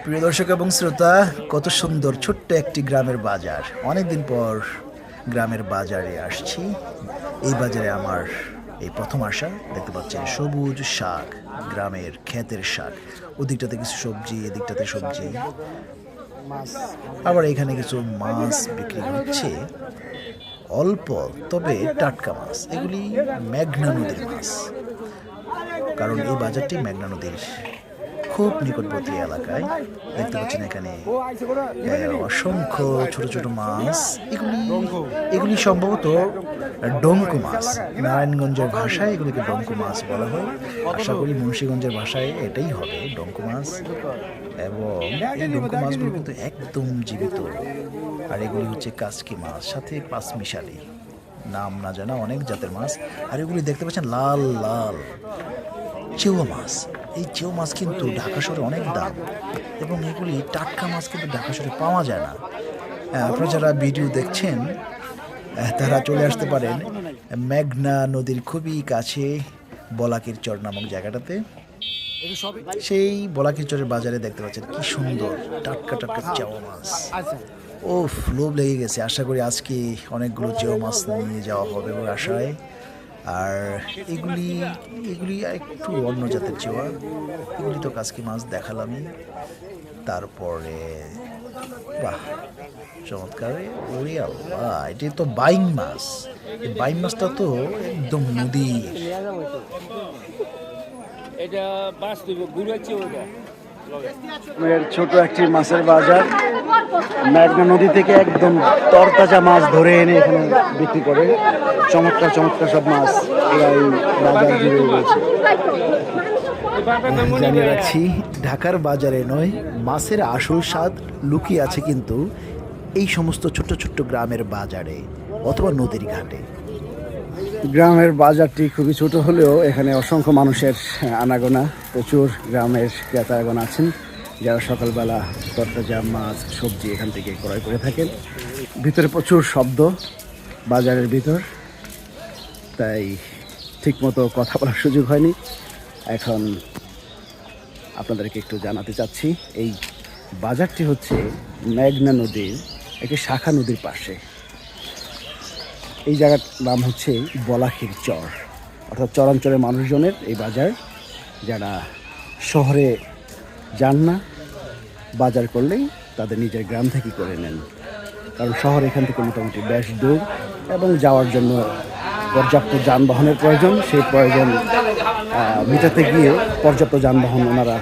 প্রিয় দর্শক এবং শ্রোতা, কত সুন্দর ছোট্ট একটি গ্রামের বাজার। অনেকদিন পর গ্রামের বাজারে আসছি। এই বাজারে আমার এই প্রথম আসা। দেখতে পাচ্ছেন সবুজ শাক, গ্রামের ক্ষেতের শাক। ওদিকটাতে কিছু সবজি, এদিকটাতে সবজি, আবার এখানে কিছু মাছ বিক্রি হচ্ছে। অল্প তবে টাটকা মাছ, এগুলি মেঘনা নদীর মাছ। কারণ এই বাজারটি মেঘনা নদীর খুব নিকটবর্তী এলাকায়। দেখতে পাচ্ছেন এখানে অসংখ্য ছোট ছোট মাছ। এগুলি সম্ভবত ডঙ্কু মাছ। নারায়ণগঞ্জের ভাষায় এগুলিকে ডঙ্কু মাছ বলা হয়। আশা করি মুন্সিগঞ্জের ভাষায় এটাই হবে, ডঙ্কু মাছ। এবং এই ডঙ্কু মাছগুলো কিন্তু একদম জীবিত। আর এগুলি হচ্ছে কাচকি মাছ, সাথে পাঁচমিশালি, নাম না জানা অনেক জাতের মাছ। আর এগুলি দেখতে পাচ্ছেন লাল লাল চেওয়া মাছ। এই চেওয়া মাছ কিন্তু ঢাকা শহরে অনেক দাম, এবং এগুলি টাটকা মাছ কিন্তু ঢাকা শহরে পাওয়া যায় না। আপনারা যারা ভিডিও দেখছেন তারা চলে আসতে পারেন মেঘনা নদীর খুবই কাছে বলাকির চর নামক জায়গাটাতে। সেই বলাকির চরের বাজারে দেখতে পাচ্ছেন কি সুন্দর টাটকা টাটকা চেওয়া মাছ। ও লোভ লেগে গেছে। আশা করি আজকে অনেকগুলো চেওয়া মাছ নিয়ে যাওয়া হবে এবং আশায়। আর এগুলি এগুলি একটু অন্য জাতের চেওয়া। এগুলি তো কাচকি মাছ দেখালামই। তারপরে বাহ, চমৎকার। ওরে আল্লাহ, এটি তো বাইং মাছ। এই বাইং মাছটা তো একদম নদীর। ছোট একটি মাছের বাজার। মেঘনা নদী থেকে একদম তরতাজা মাছ ধরে এনে এখানে বিক্রি করে। চমৎকার চমৎকার সব মাছ এরা এই বাজার জুড়ে রয়েছে। জানিয়ে রাখছি, ঢাকার বাজারে নয়, মাছের আসল স্বাদ লুকিয়ে আছে কিন্তু এই সমস্ত ছোট্ট ছোট্ট গ্রামের বাজারে অথবা নদীর ঘাটে। গ্রামের বাজারটি খুবই ছোট হলেও এখানে অসংখ্য মানুষের আনাগোনা। প্রচুর গ্রামের ক্রেতাগণ আছেন যারা সকালবেলা তরতাজা মাছ সবজি এখান থেকে ক্রয় করে থাকেন। ভিতরে প্রচুর শব্দ বাজারের ভিতর, তাই ঠিকমতো কথা বলার সুযোগ হয়নি। এখন আপনাদেরকে একটু জানাতে চাচ্ছি, এই বাজারটি হচ্ছে মেঘনা নদীর একটি শাখা নদীর পাশে। এই জায়গার নাম হচ্ছে বলাকির চর, অর্থাৎ চরাঞ্চলের মানুষজনের এই বাজার। যারা শহরে যান না, বাজার করলেই তাদের নিজের গ্রাম থেকে করে নেন। কারণ শহর এখান থেকে মোটামুটি বেশ দূর এবং যাওয়ার জন্য পর্যাপ্ত যানবাহনের প্রয়োজন। সেই প্রয়োজন মেটাতে গিয়ে পর্যাপ্ত যানবাহন ওনারা